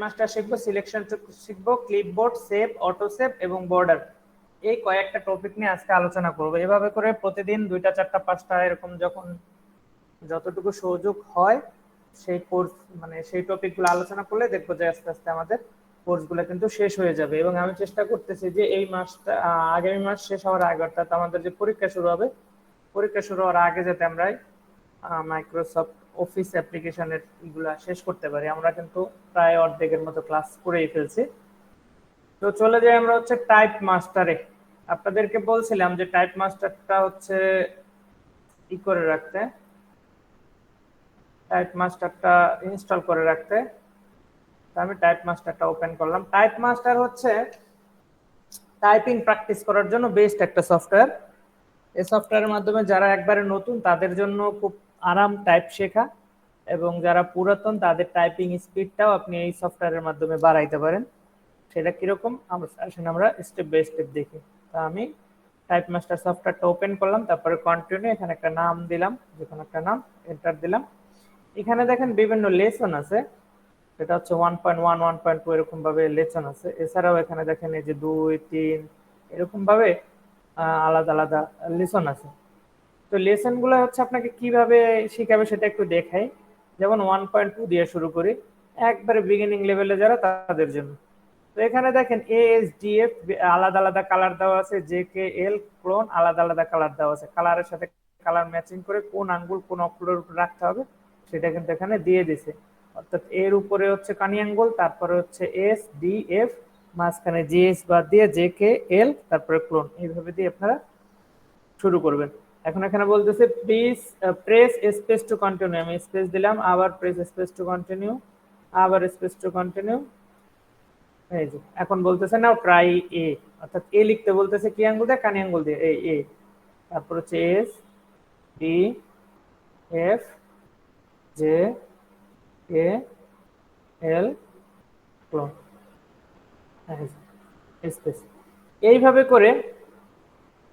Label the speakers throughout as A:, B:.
A: Master শিখবো, selection শিখবো, clipboard, save, auto save এবং বর্ডার। এই কয়েকটা টপিক নিয়ে আজকে আলোচনা করবো। এভাবে করে প্রতিদিন 2টা 4টা 5টা এরকম যখন যতটুকু সুযোগ হয় সেই কোর্স মানে সেই টপিকগুলো আলোচনা করলে দেখবো যে আস্তে আস্তে আমাদের কোর্সগুলো কিন্তু শেষ হয়ে যাবে। এবং আমি চেষ্টা করতেছি যে এই মাসটা আগামী মাস শেষ হওয়ার আগে, অর্থাৎ আমাদের যে পরীক্ষা শুরু হবে, পরীক্ষা শুরু হওয়ার আগে যাতে আমরা মাইক্রোসফট অফিস অ্যাপ্লিকেশনের এগুলা শেষ করতে পারি। আমরা কিন্তু প্রায় অর্ধেকের মতো ক্লাস করেই ফেলছি। তো চলে যাই আমরা হচ্ছে টাইপ মাস্টারে। আপনাদেরকে বলছিলাম যে টাইপ মাস্টারটা হচ্ছে ই করে রাখতে, টাইপ মাস্টারটা ইনস্টল করে রাখতে। আমি টাইপ মাস্টারটা ওপেন করলাম। টাইপ মাস্টার হচ্ছে টাইপিং প্র্যাকটিস করার জন্য বেস্ট একটা সফটওয়্যার। এই সফটওয়্যারের মাধ্যমে যারা একবারে নতুন তাদের জন্য খুব আরাম টাইপ শেখা, এবং যারা পুরাতন তাদের টাইপিং স্পিডটাও আপনি এই সফটওয়্যারের মাধ্যমে বাড়াইতে পারেন। সেটা কিরকম আসেন আমরা স্টেপ বাই স্টেপ দেখি। তা আমি টাইপ মাস্টার সফটওয়্যারটা ওপেন করলাম, তারপরে কন্টিনিউ, এখানে একটা নাম দিলাম, যে কোনো একটা নাম, এন্টার দিলাম। এখানে দেখেন বিভিন্ন লেসন আছে, এটা হচ্ছে 1.1 1.2 এরকম ভাবে লেসন আছে। এছাড়াও এখানে দেখেন এই যে 2 3 এরকম ভাবে আলাদা আলাদা লেসন আছে। তো লেসন গুলো হচ্ছে আপনাকে কিভাবে শিখাবে সেটা একটু দেখাই। যেমন 1.2 দিয়ে শুরু করি, একবারে বিগিনিং লেভেলে যারা তাদের জন্য। তো এখানে দেখেন ASDF আলাদা আলাদা কালার দেওয়া আছে, JKL ক্লোন আলাদা আলাদা কালার দেওয়া আছে। কালারের সাথে কালার ম্যাচিং করে কোন আঙ্গুল কোন অক্ষরের উপর রাখতে হবে সেটা কিন্তু এখানে দিয়ে দিছে। অর্থাৎ এর উপরে হচ্ছে কানি আঙ্গুল, তারপরে হচ্ছে SDF, মাঝখানে GS বাদ দিয়ে JKL, তারপরে ক্লোন, এইভাবে দিয়ে আপনারা শুরু করবেন। এখন এখানে বলতেছে please press space to continue, আমি স্পেস দিলাম, আবার প্রেস স্পেস টু কন্টিনিউ, আবার স্পেস টু কন্টিনিউ। এই যে এখন বলতেছে নাও ট্রাই এ, অর্থাৎ এ লিখতে বলতেছে কি আঙ্গুল দিয়ে, কানি আঙ্গুল দিয়ে, এই এ। তারপর হচ্ছে SDF JKL ক্লোন, স্পেস। এইভাবে করে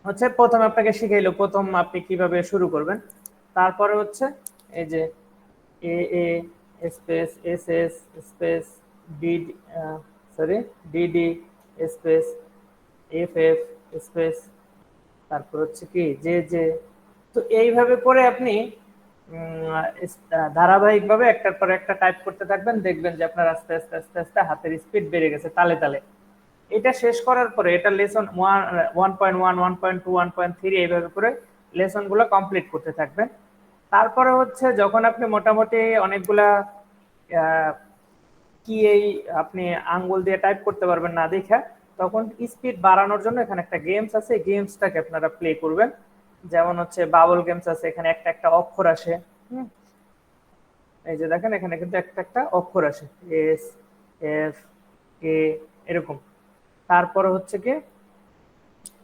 A: হচ্ছে প্রথমে আপনাকে শিখাইলো প্রথম আপনি কিভাবে শুরু করবেন। তারপরে হচ্ছে এই যে A A space S S space D, sorry DD space F F space, তারপর হচ্ছে কি জে জে। তো এইভাবে করে আপনি ধারাবাহিকভাবে একটার পর একটা টাইপ করতে থাকবেন, দেখবেন যে আপনার আস্তে আস্তে আস্তে আস্তে হাতের স্পিড বেড়ে গেছে তালে তালে। এটা শেষ করার পরে এটা লেসন 1.1 1.2 1.3 এইভাবে করে লেসন গুলো কমপ্লিট করতে থাকবেন। তারপরে হচ্ছে যখন আপনি মোটামুটি অনেকগুলা কি এই আপনি আঙ্গুল দিয়ে টাইপ করতে পারবেন না দেখা, তখন স্পিড বাড়ানোর জন্য এখানে একটা গেমস আছে, গেমসটাকে আপনারা প্লে করবেন। যেমন হচ্ছে বাবল গেমস আছে, এখানে একটা একটা অক্ষর আসে। এই যে দেখেন এখানে কিন্তু একটা একটা অক্ষর আসে, SFK এরকম। তারপরে হচ্ছে কি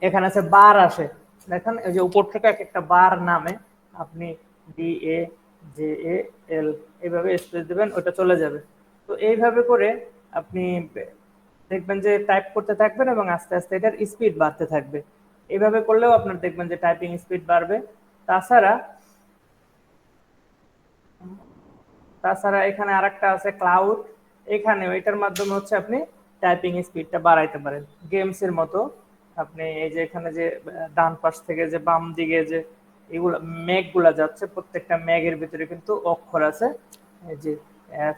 A: এখানে আছে বার আসে, দেখেন এই যে উপর থেকে এক একটা বার নামে, আপনি DAJAL এইভাবে স্পেস দেবেন, ওটা চলে যাবে। তো এইভাবে করে আপনি দেখবেন যে টাইপ করতে থাকবেন এবং আস্তে আস্তে এটার স্পিড বাড়তে থাকবে। এইভাবে করলেও আপনার দেখবেন যে টাইপিং স্পিড বাড়বে। তাছাড়া তাছাড়া এখানে আরেকটা আছে ক্লাউড, এখানে এটার মাধ্যমে হচ্ছে আপনি টাইপিং স্পিডটা বাড়াইতে পারেন গেমস এর মতো। আপনি এই যে এখানে যে ডান পাশ থেকে যে বাম দিকে যে এগুলা মেঘ গুলা যাচ্ছে, প্রত্যেকটা মেঘের ভিতরে কিন্তু অক্ষর আছে, এই যে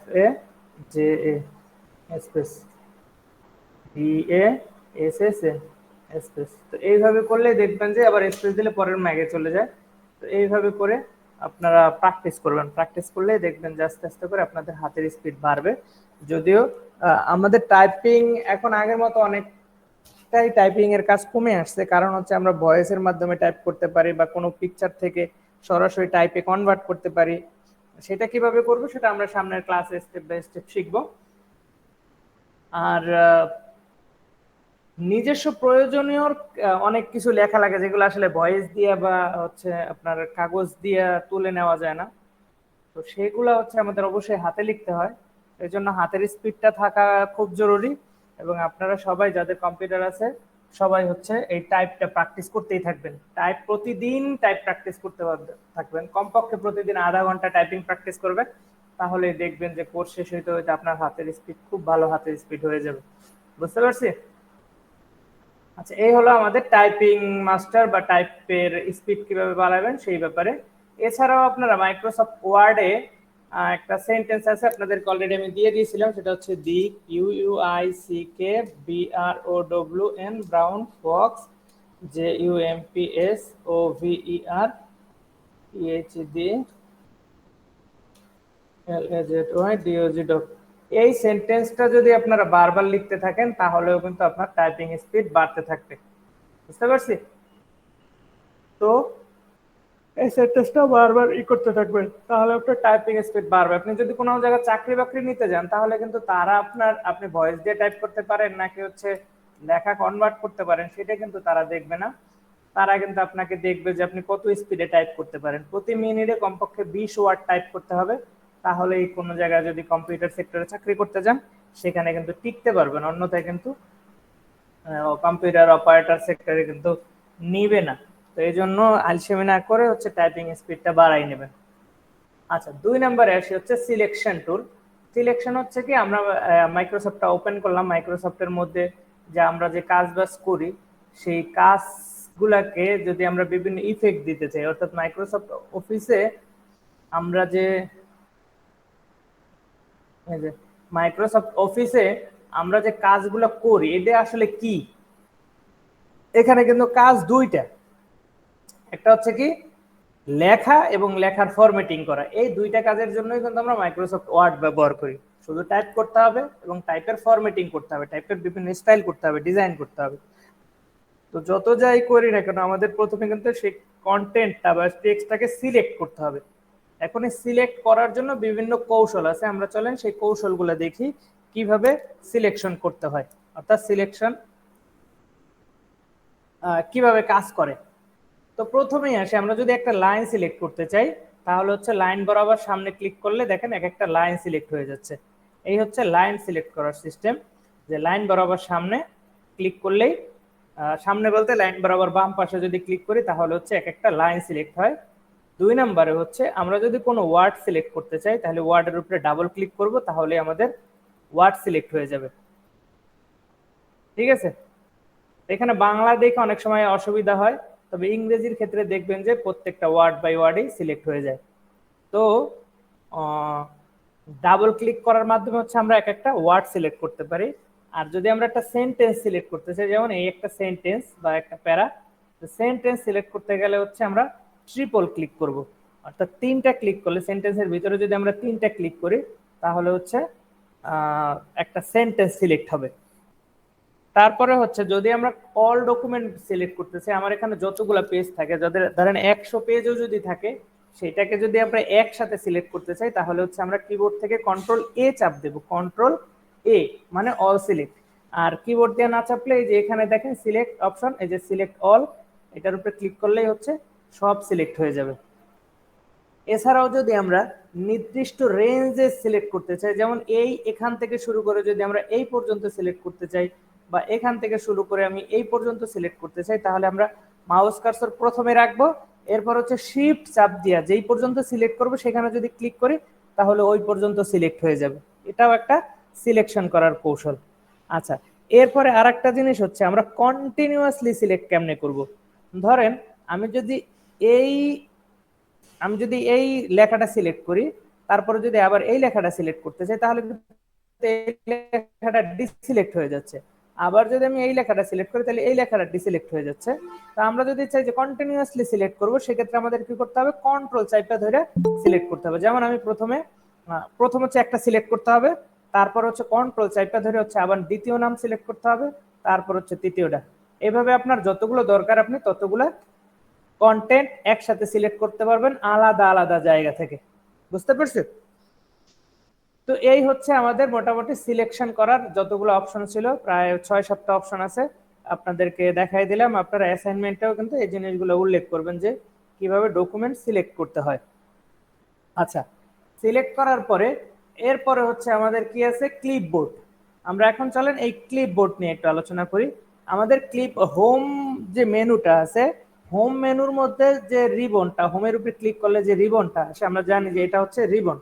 A: FAJA স্পেস DASSA স্পেস। তো এইভাবে করলে দেখবেন যে আবার স্পেস দিলে পরের ম্যাগে চলে যায়। তো এইভাবে করে আপনারা প্র্যাকটিস করবেন, প্র্যাকটিস করলে দেখবেন যে আস্তে আস্তে করে আপনাদের হাতের স্পিড বাড়বে। যদিও আমাদের টাইপিং এখন আগের মতো অনেকটাই টাইপিং এর কাজ কমে আসছে, কারণ হচ্ছে আমরা ভয়েসের মাধ্যমে টাইপ করতে পারি বা কোনো পিকচার থেকে সরাসরি টাইপে কনভার্ট করতে পারি। সেটা কিভাবে করবো সেটা আমরা সামনের ক্লাসে স্টেপ বাই স্টেপ শিখবো। আর নিজস্ব প্রয়োজনীয় অনেক কিছু লেখা লাগে যেগুলো আসলে ভয়েস দিয়ে বা হচ্ছে আপনার কাগজ দিয়ে তুলে নেওয়া যায় না। তো সেগুলো হচ্ছে আমাদের অবশ্যই হাতে লিখতে হয়, এই জন্য হাতের স্পিডটা থাকা খুব জরুরি। এবং আপনারা সবাই যাদের কম্পিউটার আছে সবাই হচ্ছে এই টাইপটা প্র্যাকটিস করতেই থাকবেন। টাইপ প্রতিদিন টাইপ প্র্যাকটিস করতে থাকবেন, কমপক্ষে প্রতিদিন আধা ঘন্টা টাইপিং প্র্যাকটিস করবেন, তাহলে দেখবেন যে কোর্স শেষ হইতে হইতে আপনার হাতের স্পিড খুব ভালো হাতের স্পিড হয়ে যাবে। বুঝতে পারছি? আচ্ছা, এই হলো আমাদের টাইপিং মাস্টার বা টাইপের স্পিড কিভাবে বাড়াবেন সেই ব্যাপারে। এছাড়াও আপনারা মাইক্রোসফট ওয়ার্ডে একটা সেন্টেন্স আছে, আপনাদেরকে অলরেডি আমি দিয়ে দিয়েছিলাম, সেটা হচ্ছে দি UUICK BROWN brown Fox JUMPSOVER এই সেন্টেন্সটা যদি আপনারা বারবার লিখতে থাকেন তাহলেও কিন্তু আপনার টাইপিং স্পিড বাড়তে থাকবে। বুঝতে পারছি? তো এই সেন্টেন্সটা বারবার করতে থাকবেন, তাহলে আপনার টাইপিং স্পিড বাড়বে। আপনি যদি কোনো জায়গায় চাকরি বাকরি নিতে যান তাহলে কিন্তু তারা আপনি ভয়েস দিয়ে টাইপ করতে পারেন নাকি হচ্ছে লেখা কনভার্ট করতে পারেন সেটা কিন্তু তারা দেখবে না। তারা কিন্তু আপনাকে দেখবে যে আপনি কত স্পিডে টাইপ করতে পারেন। প্রতি মিনিটে কমপক্ষে 20 ওয়ার্ড টাইপ করতে হবে, তাহলেই কোনো জায়গায় যদি কম্পিউটার সেক্টরে চাকরি করতে যান সেখানে কিন্তু টিকতে পারবেন, অন্যথায় কিন্তু কম্পিউটার অপারেটর সেক্টরে কিন্তু নিবে না। তো এই জন্য আলসেমি না করে হচ্ছে টাইপিং স্পিডটা বাড়াই নেবেন। আচ্ছা, 2 নম্বরে আসি হচ্ছে সিলেকশন টুল। সিলেকশন হচ্ছে কি, আমরা মাইক্রোসফটটা ওপেন করলাম, মাইক্রোসফটের মধ্যে যে আমরা যে কাজ বাজ করি সেই কাজগুলাকে যদি আমরা বিভিন্ন ইফেক্ট দিতে চাই, অর্থাৎ মাইক্রোসফট অফিসে আমরা যে মাইক্রোসফট অফিসে আমরা যে কাজগুলো করি এটা আসলে কি, এখানে কিন্তু কাজ দুইটা। একটা হচ্ছে কি লেখা এবং লেখার ফরম্যাটিং করা, এই দুইটা কাজের জন্যই কিন্তু আমরা মাইক্রোসফট ওয়ার্ড ব্যবহার করি। শুধু টাইপ করতে হবে এবং টাইপের ফরম্যাটিং করতে হবে, টাইপের বিভিন্ন স্টাইল করতে হবে, ডিজাইন করতে হবে। তো যত যাই করি না কেন আমাদের প্রথমে কিন্তু সেই কন্টেন্টটা বা টেক্সটটাকে সিলেক্ট করতে হবে। এখন এই সিলেক্ট করার জন্য বিভিন্ন কৌশল আছে, আমরা চলেন সেই কৌশলগুলো দেখি কিভাবে সিলেকশন করতে হয়, অর্থাৎ সিলেকশন কিভাবে কাজ করে। তো প্রথমেই আসে, আমরা যদি একটা লাইন সিলেক্ট করতে চাই তাহলে হচ্ছে লাইন বরাবর সামনে ক্লিক করলে দেখেন এক একটা লাইন সিলেক্ট হয়ে যাচ্ছে। এই হচ্ছে লাইন সিলেক্ট করার সিস্টেম, যে লাইন বরাবর সামনে ক্লিক করলেই, সামনে বলতে লাইন বরাবর বাম পাশে যদি ক্লিক করি তাহলে হচ্ছে এক একটা লাইন সিলেক্ট হয়। 2 নম্বরে হচ্ছে আমরা যদি কোনো ওয়ার্ড সিলেক্ট করতে চাই তাহলে ওয়ার্ডের উপরে ডাবল ক্লিক করব, তাহলে আমাদের ওয়ার্ড সিলেক্ট হয়ে যাবে। ঠিক আছে? এখানে বাংলা দেখে অনেক সময় অসুবিধা হয়, তবে ইংরেজির ক্ষেত্রে দেখবেন যে প্রত্যেকটা ওয়ার্ড বাই ওয়ার্ডই সিলেক্ট হয়ে যায়। তো ডাবল ক্লিক করার মাধ্যমে হচ্ছে আমরা এক একটা ওয়ার্ড সিলেক্ট করতে পারি। আর যদি আমরা একটা সেন্টেন্স সিলেক্ট করতে চাই, যেমন এই একটা সেন্টেন্স বা একটা প্যারা, সেন্টেন্স সিলেক্ট করতে গেলে হচ্ছে আমরা ট্রিপল ক্লিক করব, অর্থাৎ 3টা ক্লিক করলে সেন্টেন্সের ভিতরে যদি আমরা 3টা ক্লিক করি তাহলে হচ্ছে একটা সেন্টেন্স সিলেক্ট হবে। তারপরে হচ্ছে যদি আমরা অল ডকুমেন্ট সিলেক্ট করতে চাই, আমার এখানে যতগুলো পেজ থাকে, যাদের ধরেন 100 পেজও যদি থাকে, সেটাকে যদি আমরা একসাথে সিলেক্ট করতে চাই তাহলে হচ্ছে আমরা কিবোর্ড থেকে কন্ট্রোল এ চাপ দেব, কন্ট্রোল এ মানে অল সিলেক্ট। আর কিবোর্ড দিয়ে না চাপলে এই যে এখানে দেখেন সিলেক্ট অপশন, এই যে সিলেক্ট অল, এটার উপরে ক্লিক করলেই হচ্ছে সব সিলেক্ট হয়ে যাবে। এছাড়াও যদি আমরা নির্দিষ্ট রেঞ্জে সিলেক্ট করতে চাই, যেমন এখান থেকে শুরু করে যদি আমরা এই পর্যন্ত সিলেক্ট করতে চাই বা এখান থেকে শুরু করে আমি এই পর্যন্ত সিলেক্ট করতে চাই, তাহলে আমরা মাউস কার্সর প্রথমে রাখবো, এরপর হচ্ছে শিফট চাপ দিয়া যেই পর্যন্ত সিলেক্ট করব সেখানে যদি ক্লিক করি তাহলে ওই পর্যন্ত সিলেক্ট হয়ে যাবে। এটাও একটা সিলেকশন করার কৌশল। আচ্ছা, এরপরে আরেকটা জিনিস হচ্ছে আমরা কন্টিনিউয়াসলি সিলেক্ট কেমনে করব। ধরেন আমি যদি এই এই লেখাটা সিলেক্ট করি, তারপরে যদি আবার এই লেখাটা সিলেক্ট করতে চাই তাহলে এই লেখাটা ডিসিলেক্ট হয়ে যাচ্ছে। আবার যদি আমি এই লেখাটা সিলেক্ট করি তাহলে এই লেখাটা ডিসিলেক্ট হয়ে যাচ্ছে। তো আমরা যদি চাই যে কন্টিনিউয়াসলি সিলেক্ট করব, সেক্ষেত্রে আমাদের কি করতে হবে, কন্ট্রোল চাপটা ধরে সিলেক্ট করতে হবে। যেমন আমি প্রথম হচ্ছে একটা সিলেক্ট করতে হবে, তারপর হচ্ছে কন্ট্রোল চাপটা ধরে হচ্ছে আবার দ্বিতীয় নাম সিলেক্ট করতে হবে, তারপর হচ্ছে তৃতীয়টা। এভাবে আপনার যতগুলো দরকার আপনি ততগুলো কন্টেন্ট একসাথে সিলেক্ট করতে পারবেন আলাদা আলাদা জায়গা থেকে। বুঝতে পারছেন? তো এই হচ্ছে আমাদের মোটামুটি সিলেকশন করার যতগুলো অপশন ছিল, প্রায় 6-7টা অপশন আছে, আপনাদেরকে দেখাই দিলাম। আপনারা অ্যাসাইনমেন্টেও কিন্তু এই জিনিসগুলো উল্লেখ করবেন যে কিভাবে ডকুমেন্ট সিলেক্ট করতে হয়। আচ্ছা, সিলেক্ট করার পরে এরপরে হচ্ছে আমাদের কি আছে, ক্লিপবোর্ড। আমরা এখন চলেন এই ক্লিপবোর্ড নিয়ে একটু আলোচনা করি। আমাদের হোম যে মেনুটা আছে, হোম মেনুর মধ্যে যে রিবনটা, হোমের উপরে ক্লিক করলে যে রিবনটা আসে, আমরা জানি যে এটা হচ্ছে রিবন।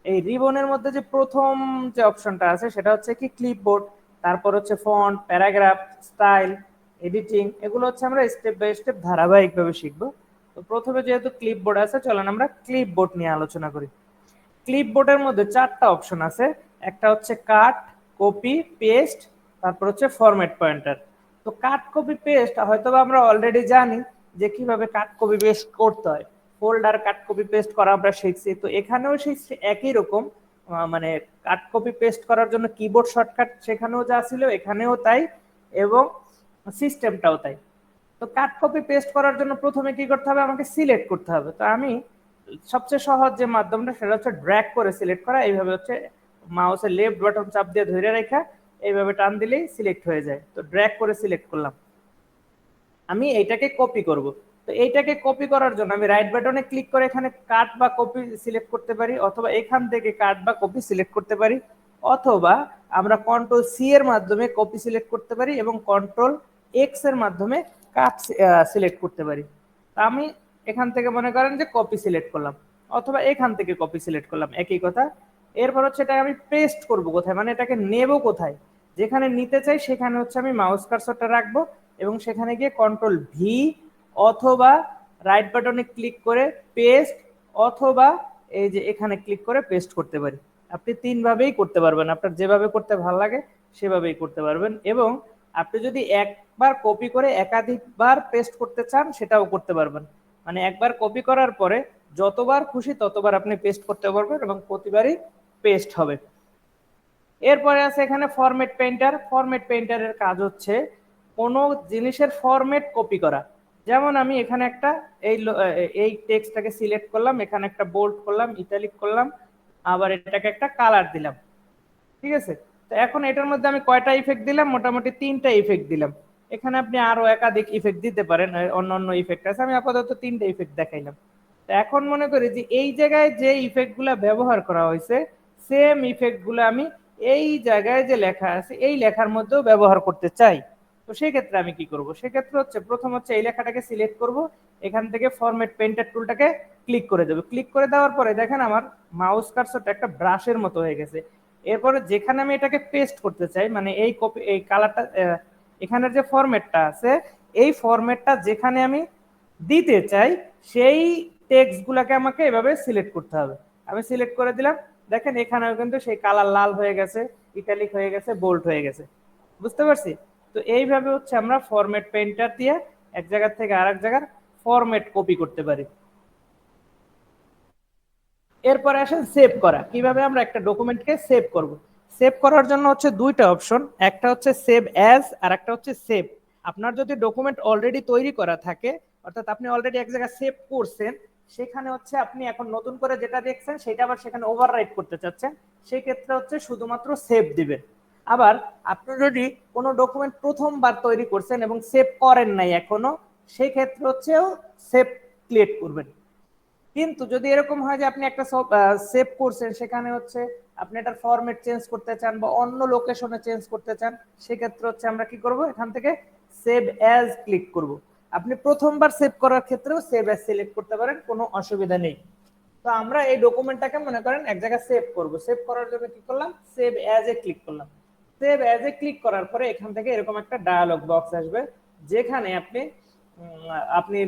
A: এই রিবনের মধ্যে যে প্রথম যে অপশনটা আছে সেটা হচ্ছে কি ক্লিপবোর্ড, তারপর হচ্ছে ফন্ট, প্যারাগ্রাফ, স্টাইল, এডিটিং, এগুলো হচ্ছে আমরা স্টেপ বাই স্টেপ ধারাবাহিকভাবে শিখবো। তো প্রথমে যেহেতু ক্লিপবোর্ড আছে, চলেন আমরা ক্লিপবোর্ড নিয়ে আলোচনা করি। ক্লিপবোর্ডের মধ্যে 4টা অপশন আছে, একটা হচ্ছে কাট, কপি, পেস্ট, তারপর হচ্ছে ফরম্যাট পয়েন্টার। তো কাট, কপি, পেস্ট হয়তো আমরা অলরেডি জানি যে কিভাবে কাট, কপি, পেস্ট করতে হয়, ফোল্ডার কাট, কপি, পেস্ট করা আমরা শিখছি। তো এখানেও সেই একই রকম, মানে কাট, কপি, পেস্ট করার জন্য কিবোর্ড শর্টকাট সেখানেও যা ছিল এখানেও তাই, এবং সিস্টেমটাও তাই। তো কাট, কপি, পেস্ট করার জন্য প্রথমে কি করতে হবে, আমাকে সিলেক্ট করতে হবে। তো আমি সবচেয়ে সহজ যে মাধ্যমটা সেটা হচ্ছে ড্র্যাগ করে সিলেক্ট করা। এইভাবে হচ্ছে মাউসের লেফট বাটন চাপ দিয়ে ধরে রেখে এইভাবে টান দিলেই সিলেক্ট হয়ে যায়। তো ড্র্যাগ করে সিলেক্ট করলাম। আমি এইটাকে কপি করব। তো এইটাকে কপি করার জন্য আমি রাইট বাটনে ক্লিক করে এখানে কাট বা কপি সিলেক্ট করতে পারি, অথবা এখান থেকে কাট বা কপি সিলেক্ট করতে পারি, অথবা আমরা কন্ট্রোল সি এর মাধ্যমে কপি সিলেক্ট করতে পারি এবং কন্ট্রোল এক্স এর মাধ্যমে কাট সিলেক্ট করতে পারি। আমি এখান থেকে মনে করেন যে কপি সিলেক্ট করলাম, অথবা এখান থেকে কপি সিলেক্ট করলাম, একই কথা। এরপর হচ্ছে এটা আমি পেস্ট করব কোথায়, মানে এটাকে নেব কোথায়, যেখানে নিতে চাই সেখানে হচ্ছে আমি মাউস কার্সরটা রাখবো এবং সেখানে গিয়ে কন্ট্রোল ভি অথবা রাইট বাটনে ক্লিক করে পেস্ট, অথবা এই যে এখানে ক্লিক করে পেস্ট করতে পারি। আপনি 3ভাবেই করতে পারবেন, আপনার যেভাবে করতে ভালো লাগে সেভাবেই করতে পারবেন। এবং আপনি যদি একবার কপি করে একাধিকবার পেস্ট করতে চান সেটাও করতে পারবেন, মানে একবার কপি করার পরে যতবার খুশি ততবার আপনি পেস্ট করতে পারবেন এবং প্রতিবারই পেস্ট হবে। এরপরে আছে এখানে ফরম্যাট পেইন্টার। ফরম্যাট পেইন্টারের কাজ হচ্ছে কোনো জিনিসের ফরম্যাট কপি করা। যেমন আমি এখানে একটা এই টেক্সটটাকে সিলেক্ট করলাম, এখানে একটা বোল্ড করলাম, ইটালিক করলাম, আবার এটাকে একটা কালার দিলাম, ঠিক আছে। তো এখন এটার মধ্যে আমি কয়টা ইফেক্ট দিলাম, মোটামুটি 3টা ইফেক্ট দিলাম। এখানে আপনি আরো একাধিক ইফেক্ট দিতে পারেন, অন্য অন্য ইফেক্ট আছে, আমি আপাতত 3টা ইফেক্ট দেখাইলাম। তো এখন মনে করি যে এই জায়গায় যে ইফেক্ট গুলা ব্যবহার করা হয়েছে সেম ইফেক্ট গুলো আমি এই জায়গায় যে লেখা আছে এই লেখার মধ্যেও ব্যবহার করতে চাই। তো সেই ক্ষেত্রে আমি কি করব, সেক্ষেত্রে হচ্ছে প্রথম হচ্ছে এই লেখাটাকে সিলেক্ট করব, এখান থেকে ফরম্যাট পেইন্টার টুলটাকে ক্লিক করে দেবো। ক্লিক করে দেওয়ার পরে দেখেন আমার মাউস কার্সরটা একটা ব্রাশের মতো হয়ে গেছে। এরপরে যেখানে আমি এটাকে পেস্ট করতে চাই, মানে এই কপি, এই কালারটা, এখানের যে ফরম্যাটটা আছে এই ফরম্যাটটা যেখানে আমি দিতে চাই সেই টেক্সট গুলাকে আমাকে এভাবে সিলেক্ট করতে হবে। আমি সিলেক্ট করে দিলাম, দেখেন এখানেও কিন্তু সেই কালার লাল হয়ে গেছে, ইটালিক হয়ে গেছে, বোল্ড হয়ে গেছে। বুঝতে পারছি? তো এইভাবে হচ্ছে আমরা ফরম্যাট পেইন্টার দিয়ে এক জায়গা থেকে আরেক জায়গার ফরম্যাট কপি করতে পারি। এরপরে আসেন সেভ করা। কিভাবে আমরা একটা ডকুমেন্টকে সেভ করব। সেভ করার জন্য হচ্ছে 2টা অপশন, একটা হচ্ছে সেভ অ্যাজ আর একটা হচ্ছে সেভ। আপনার যদি ডকুমেন্ট অলরেডি তৈরি করা থাকে, অর্থাৎ আপনি অলরেডি এক জায়গায় সেভ করছেন, সেখানে হচ্ছে আপনি এখন নতুন করে যেটা দেখছেন সেটা আবার সেখানে ওভাররাইট করতে চাচ্ছেন, সেই ক্ষেত্রে হচ্ছে শুধুমাত্র সেভ দিবেন। আবার আপনি যদি কোনো ডকুমেন্ট প্রথমবার তৈরি করছেন এবং সেভ করেন নাই এখনো, সেই ক্ষেত্রে হচ্ছেও সেভ ক্রিয়েট করবেন। কিন্তু যদি এরকম হয় যে আপনি একটা সেভ করছেন, সেখানে হচ্ছে আপনি এটার ফরম্যাট চেঞ্জ করতে চান বা অন্য লোকেশনে চেঞ্জ করতে চান, সেক্ষেত্রে হচ্ছে আমরা কি করব, এখান থেকে সেভ অ্যাজ ক্লিক করব। আপনি প্রথমবার সেভ করার ক্ষেত্রেও সেভ অ্যাজ সিলেক্ট করতে পারেন, কোনো অসুবিধা নেই। তো আমরা এই ডকুমেন্টটাকে মনে করেন এক জায়গায় সেভ করব। সেভ করার জন্য কি করলাম, সেভ অ্যাজ এ ক্লিক করলাম। সেভ অ্যাজ এ ক্লিক করার পরে এখান থেকে এরকম একটা ডায়ালগ বক্স আসবে, যেখানে আপনি আপনি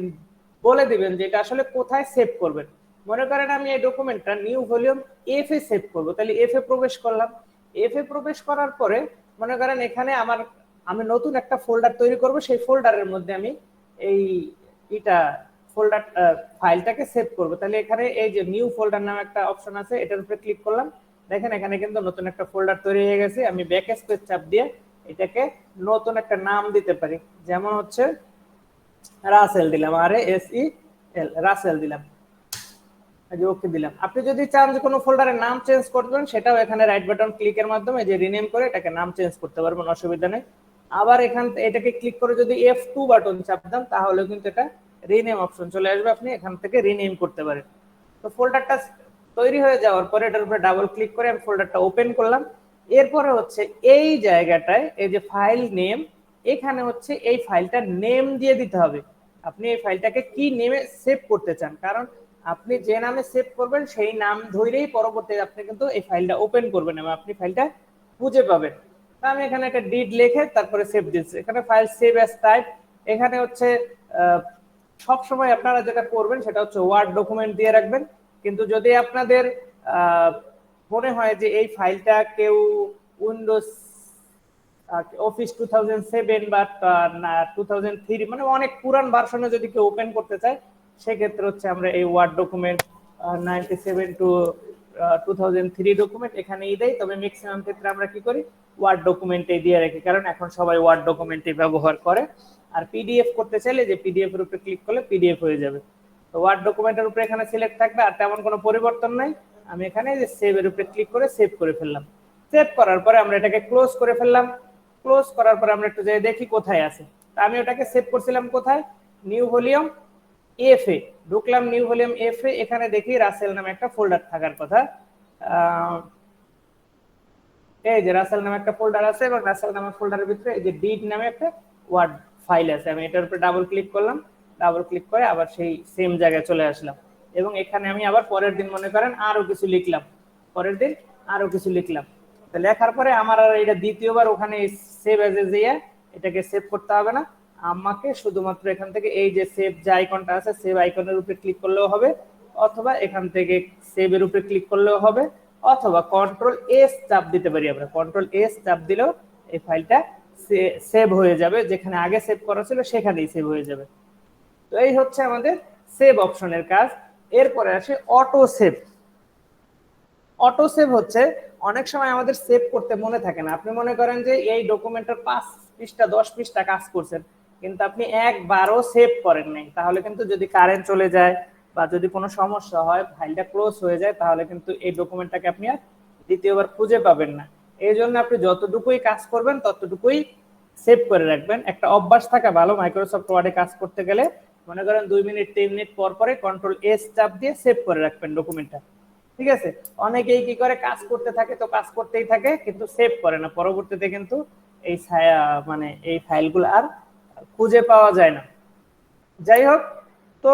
A: বলে দিবেন যে এটা আসলে কোথায় সেভ করবেন। মনে করেন আমি এই ডকুমেন্টটা নিউ ভলিউম এফ এ সেভ করব, তাহলে এফ এ প্রবেশ করলাম। এফ এ প্রবেশ করার পরে মনে করেন এখানে আমি নতুন একটা ফোল্ডার তৈরি করব, সেই ফোল্ডারের মধ্যে আমি এই এটা ফোল্ডার ফাইলটাকে সেভ করব। তাহলে এখানে এই যে নিউ ফোল্ডার নামে একটা অপশন আছে, এটার উপরে ক্লিক করলাম, দেখেন এখানে কিন্তু নতুন একটা ফোল্ডার তৈরি হয়ে গেছে। আমি ব্যাক স্পেস চাপ দিয়ে এটাকে নতুন একটা নাম দিতে পারি, যেমন হচ্ছে রাসেল দিলাম, RASEL, রাসেল দিলাম, ওকে দিলাম। আপনি যদি চান যে কোনো ফোল্ডারের নাম চেঞ্জ করবেন, সেটাও এখানে রাইট বাটন ক্লিকের মাধ্যমে যে রিনেম করে এটাকে নাম চেঞ্জ করতে পারবেন, অসুবিধা নেই। আবার এখান এটাকে ক্লিক করে যদি F2 বাটন চাপ দেন তাহলে কিন্তু এটা রিনেম অপশন চলে আসবে, আপনি এখান থেকে রিনেম করতে পারেন। তো ফোল্ডারটা তৈরি হয়ে যাওয়ার পরে এটার উপরে ডাবল ক্লিক করে আমি ফোল্ডারটা ওপেন করলাম। এরপরে হচ্ছে এই জায়গাটায় এই যে ফাইল নেম, এখানে হচ্ছে এই ফাইলটার নেম দিয়ে দিতে হবে। আপনি এই ফাইলটাকে কি নেমে সেভ করতে চান, কারণ আপনি যে নামে সেভ করবেন সেই নাম ধরেই পরবর্তীতে আপনি কিন্তু এই ফাইলটা ওপেন করবেন এবং আপনি ফাইলটা খুঁজে পাবেন। তো আমি এখানে একটা ডিড লিখে তারপরে সেভ দিচ্ছি। এখানে ফাইল সেভ অ্যাজ টাইপ, এখানে হচ্ছে সব সময় আপনারা যেটা করবেন সেটা হচ্ছে ওয়ার্ড ডকুমেন্ট দিয়ে রাখবেন। কিন্তু যদি আপনাদের মনে হয় যে এই ফাইলটা কেউ উইন্ডোজ অফিস 2007 বা 2003 মানে অনেক পুরান ভার্সনে যদি কেউ ওপেন করতে চায়, সেক্ষেত্রে হচ্ছে আমরা এই ওয়ার্ড ডকুমেন্ট 97 টু 2003 ডকুমেন্ট এখানেই দেই। তবে ম্যাক্সিমাম ক্ষেত্রে আমরা কি করি, ওয়ার্ড ডকুমেন্টে দিয়ে রাখি, কারণ এখন সবাই ওয়ার্ড ডকুমেন্টে ব্যবহার করে। আর পিডিএফ করতে চাইলে যে পিডিএফ এর উপরে ক্লিক করলে পিডিএফ হয়ে যাবে। তো ওয়ার্ড ডকুমেন্টের উপরে এখানে সিলেক্ট থাকবে, আর তেমন কোনো পরিবর্তন নাই। আমি এখানে যে সেভ এর উপরে ক্লিক করে সেভ করে ফেললাম। সেভ করার পরে আমরা এটাকে ক্লোজ করে ফেললাম। ক্লোজ করার পরে আমরা একটু যাই দেখি কোথায় আছে। আমি ওটাকে সেভ করছিলাম কোথায়, নিউ ভলিউম এফ এ ঢুকলাম। নিউ ভলিউম এফ এ এখানে দেখি রাসেল নামে একটা ফোল্ডার থাকার কথা। এই যে রাসেল নামে একটা ফোল্ডার আছে এবং রাসেল নামের ফোল্ডারের ভিতরে এই যে ডিড নামে একটা ওয়ার্ড ফাইল আছে। আমি এটার উপরে ডাবল ক্লিক করলাম, ডাবল ক্লিক করে আবার সেই সেম জায়গায় চলে আসলাম এবং এখানে আমি আবার পরের দিন মনে করেন আরো কিছু লিখলাম, পরের দিন আরো কিছু লিখলাম। তো লেখার পরে আমার আর এটা দ্বিতীয়বার ওখানে সেভ এজ এ যেয়ে এটাকে সেভ করতে হবে না। আমাকে শুধুমাত্র এখান থেকে এই যে সেভ যে আইকনটা আছে, সেভ আইকনের উপরে ক্লিক করলেও হবে, অথবা এখান থেকে সেভ এর উপরে ক্লিক করলেও হবে, অথবা কন্ট্রোল এস চাপ দিতে পারি। আমরা কন্ট্রোল এস চাপ দিলেও এই ফাইলটা সেভ হয়ে যাবে, যেখানে আগে সেভ করা ছিল সেখানেই সেভ হয়ে যাবে। তো এই হচ্ছে আমাদের সেভ অপশনের কাজ। এরপরে আসে অটো সেভ। অটো সেভ হচ্ছে অনেক সময় আমাদের সেভ করতে মনে থাকে না। আপনি মনে করেন যে এই ডকুমেন্টের 5 পৃষ্ঠা 10 পৃষ্ঠা কাজ করছেন, কিন্তু আপনি একবারও সেভ করেন নাই, তাহলে কিন্তু যদি কারেন্ট চলে যায় বা যদি কোনো সমস্যা হয়, ফাইলটা ক্লোজ হয়ে যায়, তাহলে কিন্তু এই ডকুমেন্টটাকে আপনি আর দ্বিতীয়বার খুঁজে পাবেন না। এই জন্য আপনি যতটুকুই কাজ করবেন ততটুকুই সেভ করে রাখবেন। একটা অভ্যাস থাকা ভালো মাইক্রোসফট ওয়ার্ডে কাজ করতে গেলে। মনে করেন 2 মিনিট 3 মিনিট পর পরে কন্ট্রোল এস চাপ দিয়ে সেভ করে রাখবেন ডকুমেন্টটা। ঠিক আছে, অনেকেই কি করে কাজ করতে থাকে, তো কাজ করতেই থাকে কিন্তু সেভ করে না, পরবর্তীতে কিন্তু এই মানে এই ফাইলগুলো আর খুঁজে পাওয়া যায় না। যাই হোক, তো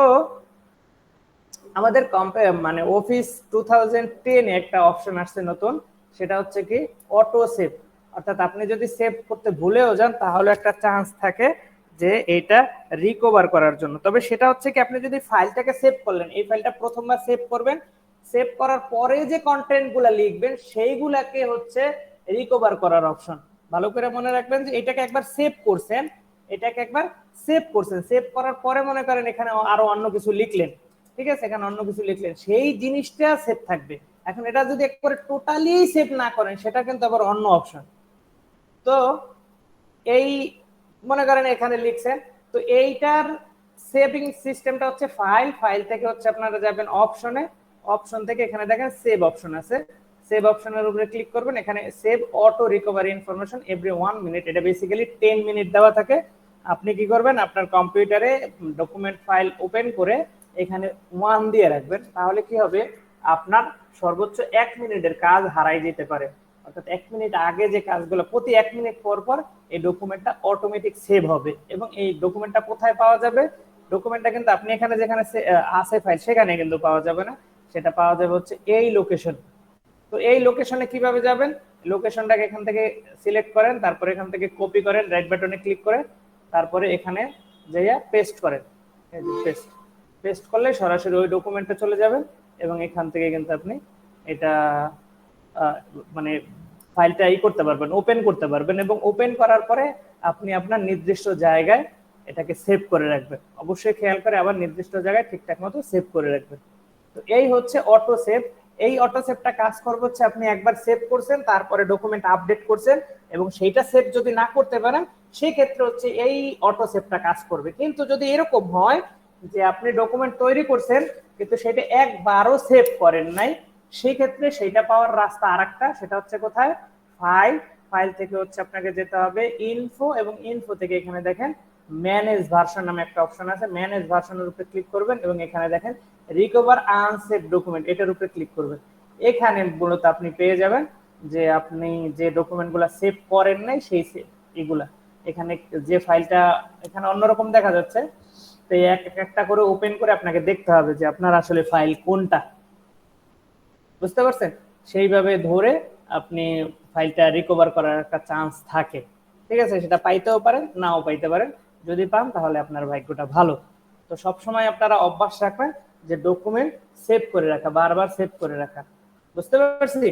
A: আমাদের মানে অফিস 2010 এ একটা অপশন আসছে নতুন, সেটা হচ্ছে কি অটো সেভ। অর্থাৎ আপনি যদি সেভ করতে ভুলেও যান তাহলে একটা চান্স থাকে যে এটা রিকভার করার জন্য। তবে সেটা হচ্ছে কি, আপনি যদি ফাইলটাকে সেভ করলেন, এই ফাইলটা প্রথমবার সেভ করবেন, সেভ করার পরে যে কন্টেন্ট গুলা লিখবেন সেইগুলাকে হচ্ছে রিকভার করার অপশন। ভালো করে মনে রাখবেন যে এটাকে একবার সেভ করছেন, এটাকে একবার সেভ করছেন, সেভ করার পরে মনে করেন এখানে আরো অন্য কিছু লিখলেন, ঠিক আছে, এখানে অন্য কিছু লিখলেন, সেই জিনিসটা সেভ থাকবে। এখন এটা যদি একবারে টোটালি সেভ না করেন, সেটা কিন্তু আবার অন্য অপশন। তো এই মনে করেন এখানে লিখছেন, তো এইটার সেভিং সিস্টেমটা হচ্ছে ফাইল, ফাইল থেকে হচ্ছে আপনারা যাবেন অপশনে, অপশন থেকে এখানে দেখেন সেভ অপশন আছে, সেভ অপশনের উপরে ক্লিক করবেন। এখানে save auto recovery information every 1 minute, এটা বেসিক্যালি 10 মিনিট দেওয়া থাকে। আপনি কি করবেন, আপনার কম্পিউটারে ডকুমেন্ট ফাইল ওপেন করে এখানে 1 দিয়ে রাখবেন, তাহলে কি হবে, আপনার সর্বোচ্চ 1 মিনিটের কাজ হারাই যেতে পারে। অর্থাৎ 1 মিনিট আগে যে কাজগুলো, প্রতি 1 মিনিট পর পর এই ডকুমেন্টটা অটোমেটিক সেভ হবে। এবং এই ডকুমেন্টটা কোথায় পাওয়া যাবে, ডকুমেন্টটা কিন্তু আপনি এখানে যেখানে আছে ফাইল সেখানে কিন্তু পাওয়া যাবে না, সেটা পাওয়া যাবে হচ্ছে এই লোকেশন। তো এই লোকেশনে কিভাবে যাবেন, লোকেশনটাকে এখান থেকে সিলেক্ট করেন, তারপরে এখান থেকে কপি করেন, রাইট বাটনে ক্লিক করে তারপরে এখানে যাইয়া পেস্ট করেন। এই যে পেস্ট, পেস্ট করলে সরাসরি ওই ডকুমেন্টে চলে যাবেন এবং এখান থেকে কিন্তু আপনি এটা মানে ফাইলটা করতে পারবেন, ওপেন করতে পারবেন। এবং ওপেন করার পরে আপনি আপনার নির্দিষ্ট জায়গায় এটাকে সেভ করে রাখবেন। অবশ্যই খেয়াল করে আবার নির্দিষ্ট জায়গায় ঠিকঠাক মতো সেভ করে রাখবেন। তো এই হচ্ছে অটো সেভ। এই অটো সেভটা কাজ করবে হচ্ছে, আপনি একবার সেভ করছেন, তারপরে ডকুমেন্ট আপডেট করছেন এবং সেইটা সেভ যদি না করতে পারেন, সেই ক্ষেত্রে হচ্ছে এই অটো সেভটা কাজ করবে। কিন্তু যদি এরকম হয় যে আপনি ডকুমেন্ট তৈরি করছেন কিন্তু সেটা একবারও সেভ করেন নাই, সেই ক্ষেত্রে সেইটা পাওয়ার রাস্তা আরেকটা, সেটা হচ্ছে কোথায়, ফাইল, ফাইল থেকে হচ্ছে আপনাকে যেতে হবে ইনফো, এবং ইনফো থেকে এখানে দেখেন ম্যানেজ ভার্সন নামে একটা অপশন আছে, ম্যানেজ ভার্সনের উপরে ক্লিক করবেন এবং এখানে দেখেন রিকভার আনসেভ ডকুমেন্ট, এটার উপরে ক্লিক করবেন। এখানে মূলত আপনি পেয়ে যাবেন যে আপনি যে ডকুমেন্টগুলো সেভ করেন নাই সেই এগুলা, এখানে যে ফাইলটা এখানে অন্যরকম দেখা যাচ্ছে, তো এই এক একটা করে ওপেন করে আপনাকে দেখতে হবে যে আপনার আসলে ফাইল কোনটা, বুঝতে পারছেন? সেইভাবে ধরে আপনি ফাইলটা রিকভার করার একটা চান্স থাকে, ঠিক আছে? সেটা পাইতেও পারেন, নাও পাইতে পারেন। যদি পান তাহলে আপনার ভাগ্যটা ভালো। তো সবসময় আপনারা অভ্যাস রাখবেন যে ডকুমেন্ট সেভ করে রাখা, বারবার সেভ করে রাখা, বুঝতে পারছি?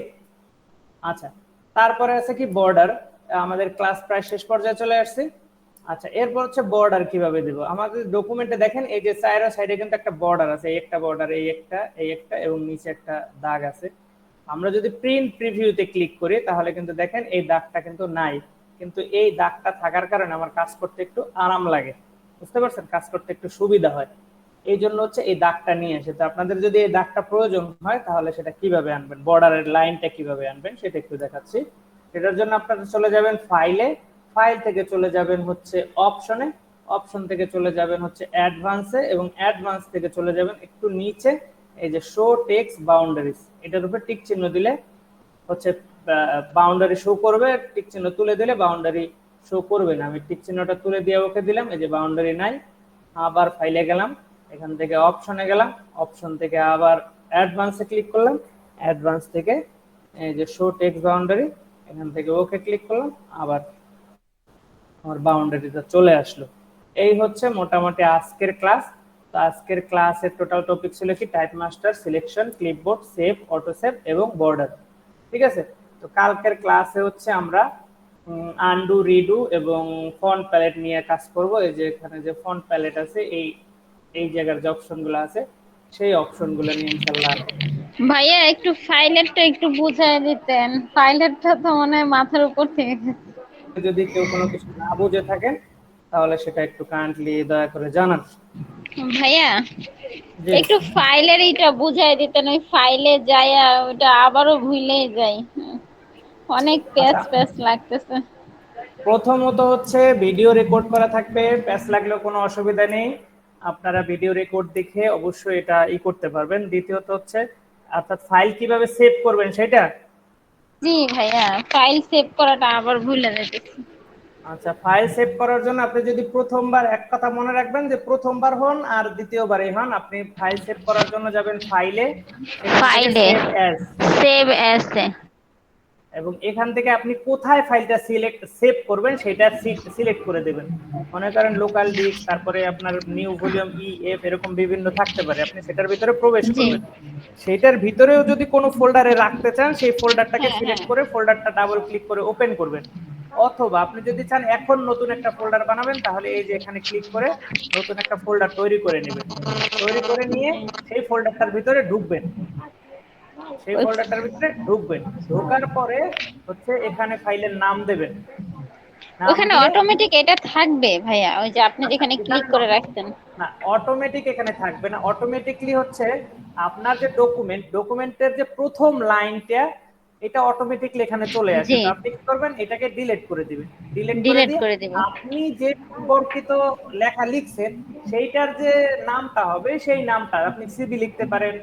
A: আচ্ছা, তারপরে আছে কি বর্ডার। আমাদের ক্লাস প্রায় শেষ পর্যায়ে চলে আসছে। আচ্ছা, এরপর হচ্ছে বর্ডার কিভাবে দিব। আমাদের ডকুমেন্টে দেখেন এই যে চাইরা সাইডে কিন্তু একটা বর্ডার আছে, এই একটা বর্ডার, এই একটা, এই একটা, এবং নিচে একটা দাগ আছে। আমরা যদি প্রিন্ট প্রিভিউতে ক্লিক করি তাহলে কিন্তু দেখেন এই দাগটা কিন্তু নাই, কিন্তু এই দাগটা থাকার কারণে আমার কাজ করতে একটু আরাম লাগে, বুঝতে পারছেন? কাজ করতে একটু সুবিধা হয়, এই জন্য হচ্ছে এই দাগটা নিয়ে এসে। তো আপনাদের যদি এই দাগটা প্রয়োজন হয় তাহলে সেটা কিভাবে আনবেন, বর্ডারের লাইনটা কিভাবে আনবেন সেটা একটু দেখাচ্ছি। এটার জন্য আপনারা চলে যাবেন ফাইলে, ফাইল থেকে চলে যাবেন হচ্ছে অপশনে, অপশন থেকে চলে যাবেন হচ্ছে অ্যাডভান্সে, এবং অ্যাডভান্স থেকে চলে যাবেন একটু নিচে, এই যে শো টেক্সট বাউন্ডারিজ, এটার উপর টিক চিহ্ন দিলে হচ্ছে বাউন্ডারি শো করবে, টিক চিহ্ন তুলে দিলে বাউন্ডারি শো করবে না। আমি টিক চিহ্নটা তুলে দিয়ে ওকে দিলাম, এই যে বাউন্ডারি নাই। আবার ফাইলে গেলাম, এখান থেকে অপশনে গেলাম, অপশন থেকে আবার অ্যাডভান্সে ক্লিক করলাম, অ্যাডভান্স থেকে এই যে শো টেক্সট বাউন্ডারি, এখান থেকে ওকে ক্লিক করলাম, আবার আমার বাউন্ডারিটা চলে আসলো। এই হচ্ছে মোটামুটি আজকের ক্লাস। তো আজকের ক্লাসের টোটাল টপিক ছিল কি type master, selection, clipboard, save, auto save এবং বর্ডার, ঠিক আছে? তো কালকের ক্লাসে হচ্ছে আমরা আনডু, রিডু এবং ফন্ট প্যালেট নিয়ে কাজ করব। এই যে এখানে যে ফন্ট প্যালেট আছে, এই এই জায়গার যে অপশনগুলো আছে সেই অপশনগুলো নিয়ে ইনশাআল্লাহ।
B: ভাইয়া একটু ফাইলেরটা একটু বুঝায় দিতেন, ফাইলেরটা তো মনে হয় মাথার উপর থেকে গেছে।
A: যদি কেউ কোনো কিছু না বুঝে থাকেন তাহলে সেটা একটু কাইন্ডলি দয়া করে জানান।
B: ভাইয়া
A: জি,
B: একটু ফাইলের এইটা বুঝাই দিতেন, ওই ফাইলে যাই ওটা আবারও ভুলেই যাই, অনেক
A: আচ্ছা,
B: প্যাচ প্যাচ লাগতেছে।
A: প্রথমত হচ্ছে ভিডিও রেকর্ড করা থাকবে, প্যাচ লাগলেও কোনো অসুবিধা নেই, আপনারা ভিডিও রেকর্ড দেখে অবশ্যই এটা করতে পারবেন। দ্বিতীয়ত হচ্ছে অর্থাৎ ফাইল কিভাবে সেভ করবেন সেটা।
B: জি ভাইয়া, ফাইল সেভ করাটা আবার ভুলে যেতেছি।
A: আচ্ছা, ফাইল সেভ করার জন্য আপনি যদি প্রথমবার, এক কথা মনে রাখবেন যে প্রথমবার হন আর দ্বিতীয়বারই হন, আপনি ফাইল সেভ করার জন্য যাবেন ফাইলে, সেখান থেকে
B: ফাইলে
A: সেভ অ্যাজ,
B: সেভ অ্যাজ,
A: এবং এখান থেকে আপনি কোথায় ফাইলটা সেভ করবেন সেটা সিলেক্ট করে দেবেন। মনে করেন লোকাল ডিস্ক, তারপরে আপনার নিউ ভলিউম, এফ, এরকম বিভিন্ন থাকতে পারে, আপনি সেটার ভিতরে প্রবেশ
B: জি।
A: করবেন। সেটার ভিতরেও যদি কোনো ফোল্ডারে রাখতে চান সেই ফোল্ডারটাকে
B: হ্যাঁ হ্যাঁ।
A: সিলেক্ট করে ফোল্ডারটা ডাবল ক্লিক করে ওপেন করবেন। অথবা আপনি যদি চান এখন নতুন একটা ফোল্ডার বানাবেন তাহলে এই যে এখানে ক্লিক করে নতুন একটা ফোল্ডার তৈরি করে নেবেন। তৈরি করে নিয়ে সেই ফোল্ডারটার ভিতরে ঢুকবেন, সেই ফোল্ডারটার ভিতরে ঢুকবেন। ঢোকার পরে হচ্ছে এখানে ফাইলের নাম দেবেন, নাম
B: ওখানে
A: দিয়ে
B: অটোমেটিক এটা থাকবে ভাইয়া, ওই যে আপনি
A: আচ্ছা
B: যেখানে
A: এখানে
B: ক্লিক করে রাখতেন।
A: না, অটোমেটিক এখানে থাকবে না। অটোমেটিকলি হচ্ছে আপনার যে ডকুমেন্টের যে প্রথম লাইনটা, এটা অটোমেটিকলি এখানে চলে আসে।
B: জি,
A: তো আপনি কি করবেন, এটাকে ডিলিট করে দিবেন। ডিলিট করে
B: ডিলিট
A: দিয়ে
B: করে দিব।
A: আপনি যে সম্পর্কিত লেখা লিখছেন সেইটার যে নামটা হবে সেই নামটা আপনি সিভি লিখতে পারেন,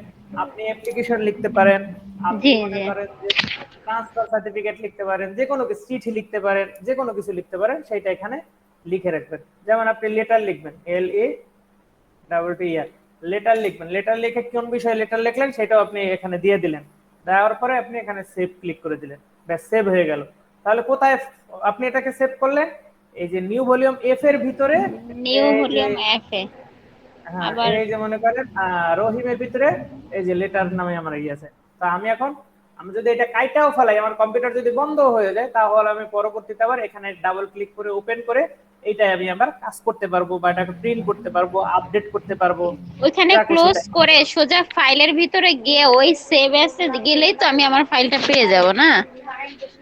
A: আপনি অ্যাপ্লিকেশন লিখতে পারেন, আপনি
B: জি
A: মনে
B: জি।
A: করেন যে ট্রান্সফার সার্টিফিকেট লিখতে পারেন, যে কোনো কিছু, চিঠি লিখতে পারেন, যে কোনো কিছু লিখতে পারেন, সেইটা এখানে লিখে রাখবেন। যেমন আপনি লেটার লিখবেন, LA লেটার লিখবেন, লেটার লিখে কোন বিষয়ে লেটার লিখলেন সেটাও আপনি এখানে দিয়ে দিলেন। দেওয়ার পরে আপনি এখানে সেভ ক্লিক করে দিলেন, ব্যাস সেভ হয়ে গেল। তাহলে কোথায় আপনি এটাকে সেভ করলেন, এই যে নিউ ভলিউম এফ এর ভিতরে,
B: নিউ
A: এই যে,
B: ভলিউম এফ এ।
A: হ্যাঁ
B: আবার
A: এই যে মনে করেন রহিমের ভিতরে এই যে লেটার নামে আমার আছে। তা আমি এখন, আমি যদি এটা কাইটাও ফেলাই, আমার কম্পিউটার যদি বন্ধ হয়ে যায় তাহলে আমি পরবর্তীতে আবার এখানে ডাবল ক্লিক করে ওপেন করে এইটাই আমি আবার কাজ করতে পারবো, বা এটাকে প্রিন্ট করতে পারবো, আপডেট করতে পারবো,
B: ওইখানে
A: যা খুশি
B: ক্লোজ
A: তাই।
B: করে সোজা ফাইলের ভিতরে গিয়ে ওই সেভ অ্যাসে গেলেই তো আমি আমার ফাইলটা পেয়ে যাব না?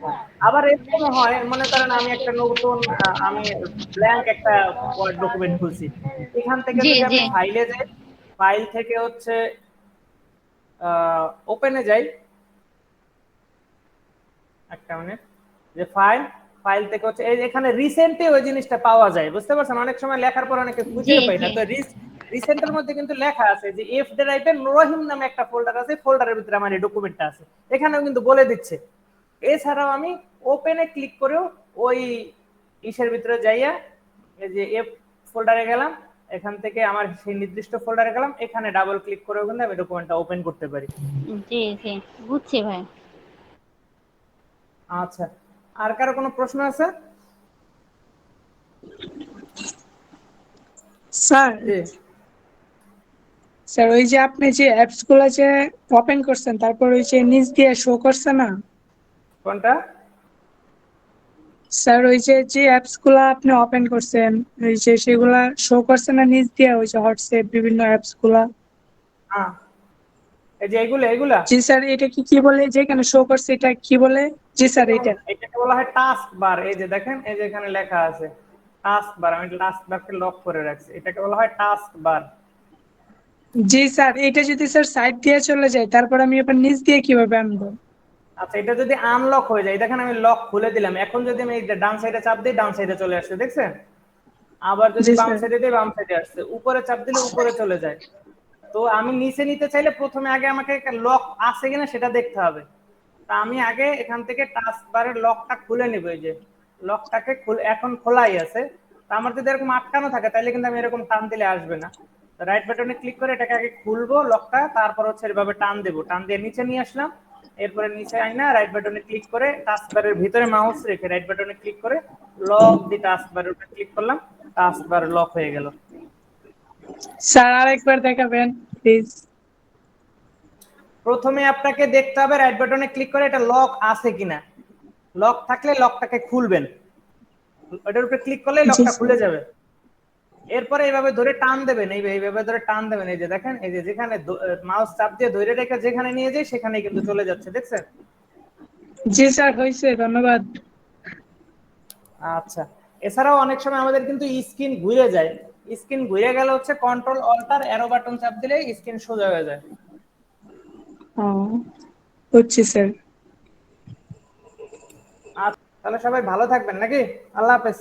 A: হ্যাঁ, আবার এরকম হয়, মনে করেন আমি একটা নতুন আমি ব্ল্যাঙ্ক একটা ওয়ার্ড ডকুমেন্ট খুলছি, এখান থেকে
B: জি
A: যদি
B: জি।
A: আমি ফাইলে যাই, ফাইল থেকে হচ্ছে ওপেনে যাই, একটা মিনিট, যে ফাইল, ফাইল থেকে হচ্ছে এই এখানে রিসেন্টে ওই জিনিসটা পাওয়া যায়, বুঝতে পারছেন? অনেক সময় লেখার পর অনেকে খুঁজে
B: জি
A: পাই না।
B: জি।
A: তো রিসেন্টের মধ্যে কিন্তু লেখা আছে যে এফ ড্রাইভে রহিম নামে একটা ফোল্ডার আছে, ফোল্ডারের ভিতরে আমার এই ডকুমেন্টটা আছে, এখানেও কিন্তু বলে দিচ্ছে। এছাড়াও আমি ওপেনে ক্লিক করেও ওই ইসের ভিতরে যাইয়া এই যে এফ ফোল্ডারে গেলাম, এখান থেকে আমার সেই নির্দিষ্ট ফোল্ডারে গেলাম, এখানে ডাবল ক্লিক করে কিন্তু আমি ডকুমেন্টটা ওপেন করতে পারি।
B: জি জি, বুঝছি ভাই।
A: আচ্ছা, আর কারো কোনো প্রশ্ন আছে?
C: স্যার
A: জি,
C: স্যার ওই যে আপনি যে অ্যাপস গুলো যে ওপেন করছেন তারপর ওই যে নিচ দিয়ে শো করছে না
A: কোনটা?
C: স্যার, ওই যে যে অ্যাপস গুলা আপনি ওপেন করছেন ওই যে সেগুলা শো করছে না নিচ দিয়ে, ওই যে হোয়াটসঅ্যাপ বিভিন্ন অ্যাপস গুলা?
A: হ্যাঁ, এই যে এগুলা এগুলা
C: জি স্যার, এটা কি কি বলে যেখানে শো করছে, এটা কি বলে? জি স্যার, এটা
A: এটাকে বলা হয় টাস্ক বার। এই যে দেখেন, এই যে এখানে লেখা আছে টাস্ক বার, আমি টাস্ক বারকে লক করে রাখছি, এটাকে বলা হয় টাস্ক বার।
C: জি স্যার, এটা যদি স্যার সাইড দিয়ে চলে যায় তারপর আমি এবার নিচ দিয়ে কিভাবে আনবো?
A: আচ্ছা, এটা যদি আনলক হয়ে যায়, দেখেন আমি লক খুলে দিলাম, এখন যদি আমি এই ডান সাইডে চাপ দিই ডান সাইডে চলে আসছে, দেখছেন? আবার যদি
C: জি
A: বাম
C: স্যার।
A: সাইডে দিই বাম সাইডে আসছে, উপরে চাপ দিলে উপরে চলে যায়। তো আমি নিচে নিতে চাইলে প্রথমে আগে আমাকে লক আছে কিনা সেটা দেখতে হবে। তা আমি আগে এখান থেকে টাস্ক বারের লকটা খুলে নিব। এই যে লকটাকে এখন খোলাই আছে। তা আমার যদি এরকম আটকানো থাকে তাহলে কিন্তু আমি এরকম টান দিলে আসবে না। রাইট বাটনে ক্লিক করে এটাকে আগে খুলবো লকটা, তারপর হচ্ছে এভাবে টান দেবো, টান দিয়ে নিচে নিয়ে আসলাম। এরপরে নিচে আইনা রাইট বাটনে ক্লিক করে টাস্ক বারের ভিতরে মাউস রেখে রাইট বাটনে ক্লিক করে লক দি টাস্ক বারের উপরে ক্লিক করলাম, টাস্ক বার লক হয়ে গেল।
C: স্যার আরেকবার দেখাবেন প্লিজ?
A: প্রথমে আপনাকে দেখতে হবে রাইট বাটনে ক্লিক করে এটা লক আছে কিনা। লক থাকলে লকটাকে খুলবেন, ওটার উপরে ক্লিক করলে
C: জি
A: লকটা
C: স্যার।
A: খুলে যাবে। এরপরে এইভাবে ধরে টান দেবেন, এইভাবে ধরে টান দেবেন। এই যে দেখেন, এই যে যেখানে মাউস চাপ দিয়ে ধরে রেখে যেখানে নিয়ে যায় সেখানে কিন্তু চলে যাচ্ছে, দেখছেন?
C: জি স্যার, হয়েছে, ধন্যবাদ।
A: আচ্ছা, এছাড়াও অনেক সময় আমাদের কিন্তু স্ক্রিন ঘুরে যায়। স্ক্রিন ঘুরে গেলে হচ্ছে কন্ট্রোল অল্টার অ্যারো বাটন চাপ দিলে স্ক্রিন সোজা হয়ে যায়।
C: ও, বুঝছি স্যার।
A: আচ্ছা, তাহলে সবাই ভালো থাকবেন নাকি? আল্লাহ হাফেজ।